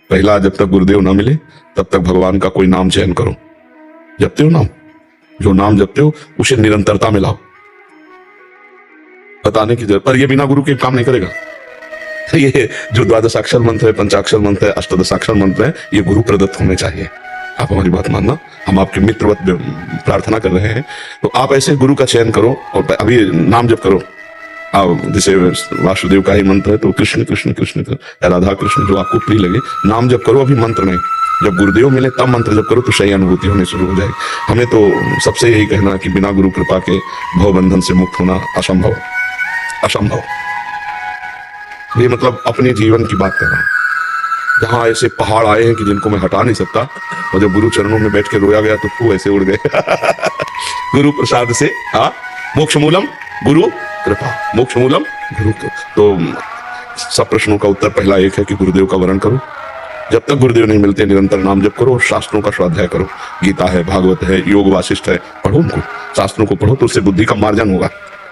पहला, जब तक गुरुदेव ना मिले तब तक भगवान का कोई नाम चयन करो। जपते हो नाम, जो नाम जपते हो उसे निरंतरता में लाओ। बताने की जरूरत, पर ये बिना गुरु के काम नहीं करेगा। ये जो द्वादशाक्षर मंत्र है, पंचाक्षर मंत्र है, अष्टादशाक्षर मंत्र है, ये गुरु प्रदत्त होने चाहिए। आप हमारी बात मानना, हम आपके मित्रवत प्रार्थना कर रहे हैं, तो आप ऐसे गुरु का चयन करो और अभी नाम जप करो। जैसे वासुदेव का ही मंत्र है तो कृष्ण कृष्ण कृष्ण राधा कृष्ण, जो आपको प्रिय लगे नाम जप करो, अभी मंत्र नहीं। जब गुरुदेव मिले तब मंत्र जप करो तो सही अनुभूति होने शुरू हो जाएगी। हमें तो सबसे यही कहना है कि बिना गुरु कृपा के भवबंधन से मुक्त होना असंभव, असंभव। ये मतलब अपने जीवन की बात कर रहा हूं, जहां ऐसे पहाड़ आए हैं कि जिनको मैं हटा नहीं सकता, और जब गुरु चरणों में बैठ के रोया गया तो वो ऐसे उड़ गए। गुरु प्रसाद से, हाँ, मोक्ष मूलम गुरु कृपा, मोक्ष मूलम गुरु कृपा। तो सब प्रश्नों का उत्तर पहला एक है कि गुरुदेव का वरण करो। जब तक गुरुदेव नहीं मिलते निरंतर नाम जप करो, शास्त्रों का स्वाध्याय करो। गीता है, भागवत है, योग वासिष्ठ है, पढ़ो उनको, शास्त्रों को पढ़ो तो उससे बुद्धि का मार्जन होगा।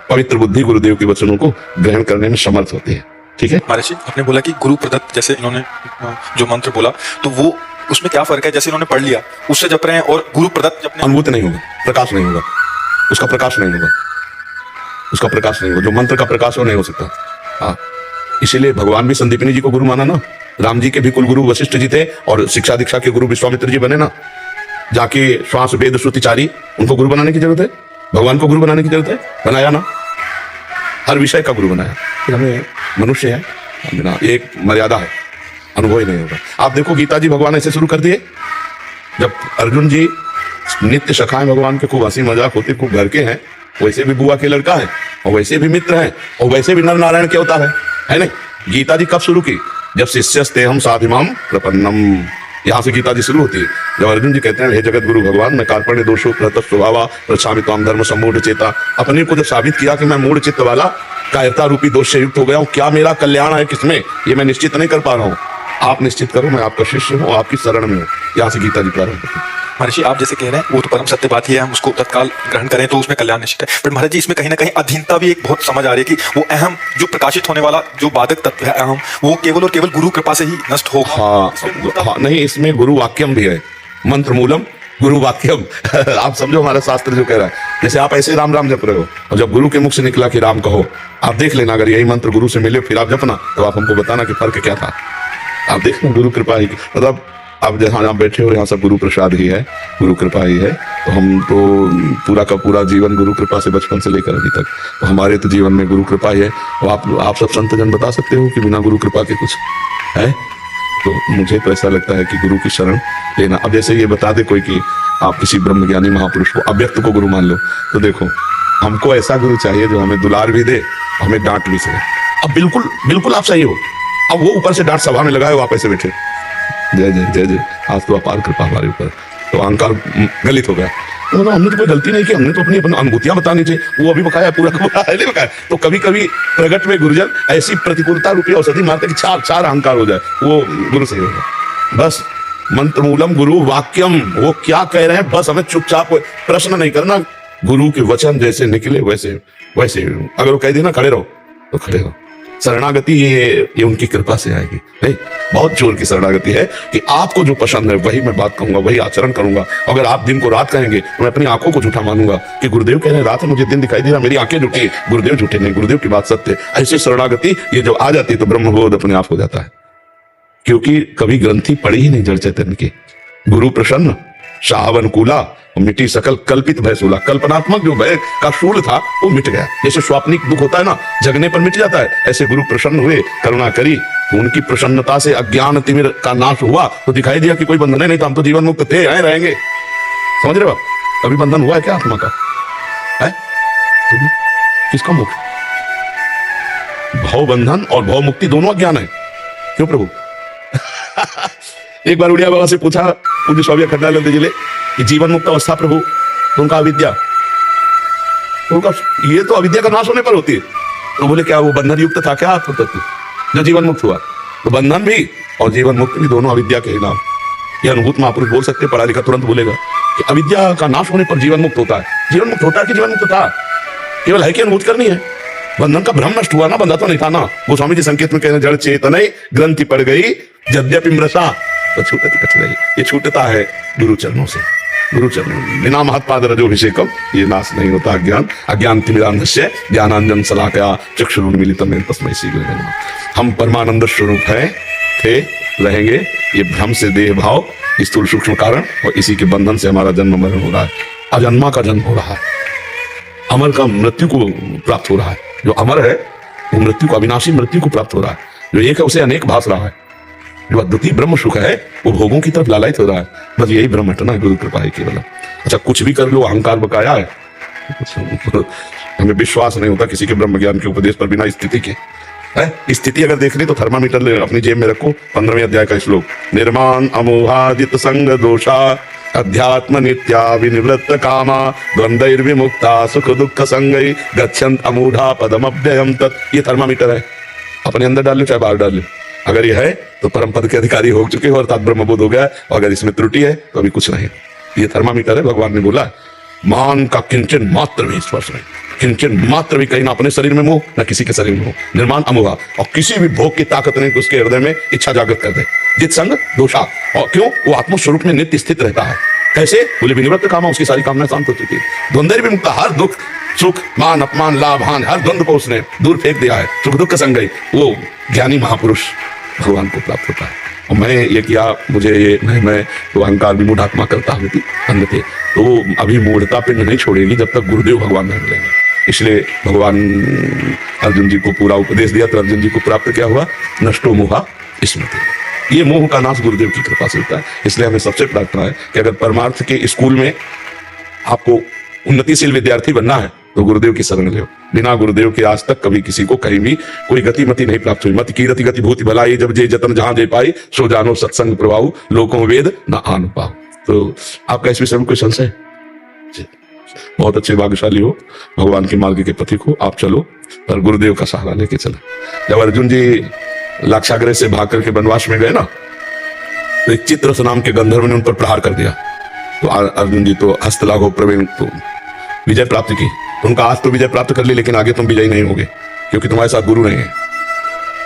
पवित्र बुद्धि गुरुदेव के वचनों को ग्रहण करने में समर्थ होती है। ठीक है महाराज जी, आपने बोला कि गुरु प्रदत्त, जैसे इन्होंने जो मंत्र बोला, तो वो उसमें क्या फर्क है? जैसे इन्होंने पढ़ लिया उससे जप रहे हैं और गुरु प्रदत्त जपने, अनुभूति नहीं होगा, प्रकाश नहीं होगा, उसका प्रकाश नहीं होगा, उसका प्रकाश नहीं होगा। जो मंत्र का प्रकाश हो नहीं हो सकता। हाँ, इसीलिए भगवान भी संदीपनी जी को गुरु माना ना। राम जी के भी कुल गुरु वशिष्ठ जी थे और शिक्षा दीक्षा के गुरु विश्वामित्र जी बने ना। जाके श्वास वेद श्रुतिचारी, उनको गुरु बनाने की जरूरत है? भगवान को गुरु बनाने की जरूरत है? बनाया ना, हर विषय का गुरु बनाया। फिर हमें मनुष्य है, बिना एक मर्यादा है, अनुभव ही नहीं होगा। आप देखो गीता जी भगवान ऐसे शुरू कर दिए, जब अर्जुन जी नित्य सखाएं भगवान के, खूब हंसी मजाक होती, खूब घर के हैं, वैसे भी बुआ के लड़का है और वैसे भी मित्र है और वैसे भी नर नारायण के अवतार है नहीं। गीता जी कब शुरू की? जब शिष्यस्ते हम साधिमाम प्रपन्नम, यहाँ से गीता जी शुरू होती है। जब अर्जुन जी कहते हैं हे जगत गुरु भगवान, मैं कार्पण्य दोषो प्रतः स्वभावा प्रछामि त्वाम धर्म सम्मूढ़ चेता, अपने को जब साबित किया कि मैं मूढ़ चित्त वाला कायरता रूपी दोष से युक्त हो गया हूँ, क्या मेरा कल्याण है किसमें, ये मैं निश्चित नहीं कर पा रहा हूँ। आप निश्चित करो, मैं आपका शिष्य हूँ, आपकी शरण में हूँ। यहाँ से गीता जी प्रारंभ होती है। महाराज जी, आप जैसे कह रहे हैं वो तो परम सत्य बात ही है, हम उसको तत्काल ग्रहण करें तो उसमें कल्याण निश्चित है। पर महाराज जी, इसमें कहीं ना कहीं अधीनता भी एक बहुत समझ आ रही है कि वो अहम जो प्रकाशित होने वाला जो बाधक तत्व है अहम, वो केवल और केवल गुरु कृपा से ही नष्ट होगा। हाँ, नहीं, इसमें गुरु वाक्यम भी है, मंत्र मूलम गुरु वाक्यम। आप समझो हमारा शास्त्र जो कह रहा है, जैसे आप ऐसे राम राम जप रहे हो और जब गुरु के मुख से निकला कि राम कहो, आप देख लेना, अगर यही मंत्र गुरु से मिले फिर आप जपना, तो आप हमको बताना कि फर्क क्या था। आप देखना गुरु कृपा ही, मतलब आप जहाँ आप बैठे हो यहाँ सब गुरु प्रसाद ही है, गुरु कृपा ही है। तो हम तो पूरा का पूरा जीवन गुरु कृपा से, बचपन से लेकर अभी तक, तो हमारे तो जीवन में गुरु कृपा ही है। तो आप सब संत जन बता सकते हो कि बिना गुरु कृपा के कुछ है? तो मुझे तो ऐसा लगता है कि गुरु की शरण लेना। अब जैसे ये बता दे कोई कि आप किसी ब्रह्मज्ञानी महापुरुष को, अव्यक्त को गुरु मान लो, तो देखो हमको ऐसा गुरु चाहिए जो हमें दुलार भी दे, हमें डांट भी सके। अब बिल्कुल बिल्कुल आप सही हो, अब वो ऊपर से डांट सभा में लगाए हो, आप ऐसे बैठे जय जय जय जय, आज तो अपार कृपा हमारे ऊपर, तो अहंकार गलित हो गया। तो मतलब हमने तो कोई गलती नहीं की, हमने तो अपनी अनुभूतियां बतानी चाहिए। वो अभी बकाया, पूरा का पूरा नहीं बकाया। तो कभी कभी प्रगट में गुरुजन ऐसी प्रतिकूलता रूपी औषधि मारते कि चार अहंकार हो जाए, वो गुरु सही होगा। बस मंत्र मूलम गुरु वाक्यम, वो क्या कह रहे हैं बस हमें चुपचाप प्रश्न नहीं करना, गुरु के वचन जैसे निकले वैसे वैसे, अगर वो कह देना खड़े रहो तो खड़े रहो। शरणागति ये उनकी कृपा से आएगी। नहीं, बहुत जोर की शरणागति है कि आपको जो पसंद है वही मैं बात कहूंगा, वही आचरण करूंगा। अगर आप दिन को रात कहेंगे तो मैं अपनी आंखों को झूठा मानूंगा कि गुरुदेव कह रहे हैं रात में मुझे दिन दिखाई दे रहा, मेरी आंखें झूठी, गुरुदेव झूठे नहीं, गुरुदेव की बात सत्य। ऐसी शरणागति ये जब आ जाती है तो ब्रह्मबोध अपने आप हो जाता है, क्योंकि कभी ग्रंथि पड़ी ही नहीं जड़ चैतन्य की। गुरु प्रसन्न शाहवनकूला, मिट्टी सकल कल्पित भय सूला, कल्पनात्मक जो भय का शूल था वो मिट गया। जैसे स्वाप्निक दुख होता है ना, जगने पर मिट जाता है, ऐसे गुरु प्रसन्न हुए, करुणा करी, तो उनकी प्रसन्नता से अज्ञान तिमिर का नाश हुआ, तो दिखाई दिया कि कोई बंधन नहीं था, हम तो जीवन मुक्त थे, आए रहेंगे। समझ रहे हो? कभी बंधन हुआ है क्या आत्मा का? है तो किसका मोक्ष? भव बंधन और भव मुक्ति दोनों अज्ञान है। क्यों प्रभु? एक बार उड़िया बाबा से पूछा पूज्य स्वामी अखंडानंद जी ने कि जीवन मुक्त अवस्था प्रभु, तो उनका अविद्या, तो उनका ये तो अविद्या का नाश होने पर होती है। तो बोले क्या वो बंधन युक्त था क्या आत्म तत्व जो जीवन मुक्त हुआ? तो बंधन भी और जीवन मुक्त भी दोनों अविद्या के नाम। ये अनुभूत महापुरुष बोल सकते, पढ़ा लिखा तुरंत बोलेगा कि अविद्या का नाश होने पर जीवन मुक्त होता है। जीवन मुक्त होता है कि जीवन मुक्त था? केवल है कि अनुभूत करनी है। बंधन का भ्रम नष्ट हुआ ना, बंधा तो नहीं था ना। गोस्वामी जी संकेत में कह रहे जड़ चेतन ग्रंथि पड़ गई, यद्यपि मृषा तो छूटत कछ नहीं, ये छूटता है गुरु चरणों से। गुरु चरणों बिना महत्पाद रजोभिषेकम ये नाश नहीं होता अज्ञान। अज्ञान तिमिरांधस्य ज्ञानांजन शलाकया चक्षुरुन्मीलितम येन तस्मै श्री गुरवे नमः। हम परमानंद स्वरूप है, थे, रहेंगे। ये भ्रम से देह भाव, स्थूल सूक्ष्म कारण और इसी के बंधन से हमारा जन्म मरण हो रहा है। अजन्मा का जन्म हो रहा है, अमर का मृत्यु को प्राप्त हो रहा है। जो अमर है वो मृत्यु को, अविनाशी मृत्यु को प्राप्त हो रहा है। जो एक है उसे अनेक भास रहा है। जो अद्वितीय ब्रह्म सुख है वो भोगों की तरफ लालयित हो रहा है। बस यही ब्रह्म हटना है, गुरु कृपा है केवल। अच्छा कुछ भी कर लो, अहंकार बकाया है। हमें विश्वास नहीं होता किसी के ब्रह्म ज्ञान के उपदेश पर बिना स्थिति के। है स्थिति अगर देखनी तो थर्मामीटर अपनी जेब में रखो। 15वें अध्याय का श्लोक, निर्माण अमोहाजित संग दोषा अध्यात्म नित्या विनिवृत्त कामा द्वंद्वैर्विमुक्ता सुख दुख संगई गच्छन्त अमूढ़ा पदमव्ययम तत्। ये थर्मामीटर है, अपने अंदर डाल लो चाहे बाहर डाल लो। अगर ये है तो परम पद के अधिकारी हो चुके हो, अर्थात ब्रह्मबोध हो गया। और अगर इसमें त्रुटि है तो अभी कुछ नहीं। ये थर्मामीटर है। भगवान ने बोला मान का किंचन मात्र भी स्पर्श नहीं, किंचन मात्र भी कहीं ना अपने शरीर में मोह ना किसी के शरीर में मोह। निर्माण अमोहा, और किसी भी भोग की ताकत नहीं उसके हृदय में इच्छा जागृत कर दे। जित संग दोषा, और क्यों वो आत्मस्वरूप में नित्य स्थित रहता है। कैसे? बोले विनिवृत्त कामा, उसकी सारी कामनाएं शांत हो चुकी है। द्वंद्व भी मुक्त, हर दुख सुख मान अपमान लाभ हानि हर द्वंद्व को उसने दूर फेंक दिया है। सुख दुख संग गई, वो ज्ञानी महापुरुष भगवान को प्राप्त होता है। और मैं ये किया, मुझे ये मैं तो अहंकार भी मूढ़ात्मा करता हुई अंग थे, तो अभी मूढ़ता पिंड नहीं छोड़ेगी जब तक गुरुदेव भगवान नहीं मिलेंगे। इसलिए भगवान अर्जुन जी को पूरा उपदेश दिया तो अर्जुन जी को प्राप्त क्या हुआ? नष्टो मोहा स्मृति। ये मोह का नाश गुरुदेव की कृपा से होता है। इसलिए हमें सबसे प्रार्थना है कि अगर परमार्थ के स्कूल में आपको उन्नतिशील विद्यार्थी बनना है तो गुरुदेव की शरण लो। बिना गुरुदेव के आज तक कभी किसी को कहीं भी कोई गति मति नहीं प्राप्त हुई। मत की रति गति भूति भलाई, जब जे जतन जहां जे पाई सो जानो सत्संग प्रभाव लोकों वेद न आन पाओ। तो आपका इस विषय में कोई संशय? बहुत अच्छे भाग्यशाली हो, भगवान के मार्ग के पथिक हो, आप चलो पर गुरुदेव का सहारा लेके चले। जब अर्जुन जी लाक्षागृह से भाग करके वनवास में गए ना, तो एक चित्रस नाम के गंधर्व ने उन पर प्रहार कर दिया। तो अर्जुन जी तो हस्तलाघव प्रवीण तो विजय प्राप्त की। तो उनका आज तो विजय प्राप्त कर ली, लेकिन आगे तुम विजयी नहीं होगे क्योंकि तुम्हारे साथ गुरु नहीं है।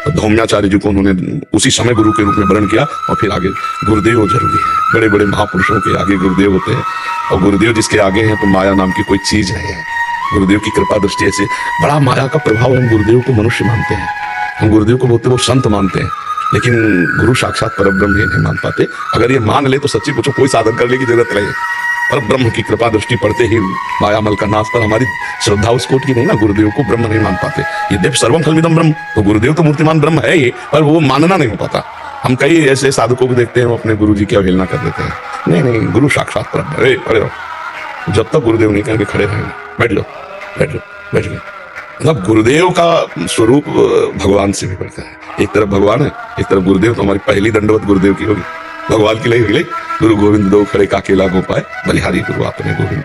तो धौम्याचार्य जी को उन्होंने उसी समय गुरु के रूप में वर्ण किया। और फिर आगे गुरुदेव जरूरी है। बड़े बड़े महापुरुषों के आगे गुरुदेव होते हैं, और गुरुदेव जिसके आगे हैं तो माया नाम की कोई चीज नहीं है। गुरुदेव की कृपा दृष्टि ऐसे बड़ा माया का प्रभाव। हम गुरुदेव को मनुष्य मानते हैं, हम गुरुदेव को बोलते वो संत मानते हैं, लेकिन गुरु साक्षात परब्रह्म नहीं मान पाते। अगर ये मान ले तो सच्ची पूछो कोई साधन करने की जरूरत नहीं। पर ब्रह्म की कृपा दृष्टि पड़ते ही मायामल का नाश। पर हमारी श्रद्धा उस कोट की नहीं ना, गुरुदेव को ब्रह्म नहीं मान पाते। ये देव सर्वम खलमिदम ब्रह्म, तो गुरुदेव तो मूर्तिमान ब्रह्म है ये, पर वो मानना नहीं हो पाता। हम कई ऐसे साधकों को देखते हैं वो अपने गुरु जी की अवहेलना कर देते हैं। नहीं नहीं, गुरु साक्षात ब्रह्म। अरे खड़े रहो, जब तक गुरुदेव नहीं कहेंगे खड़े रहेंगे। बैठ लो बैठ लो बैठ गए। मतलब गुरुदेव का स्वरूप भगवान से भी बढ़ता है। एक तरफ भगवान है, एक तरफ गुरुदेव। तो हमारी पहली दंडवत गुरुदेव की होगी। भगवान की लई गुरु गोविंद दो खड़े का अकेला गो पाए, बलिहारी गुरु आपने गोविंद।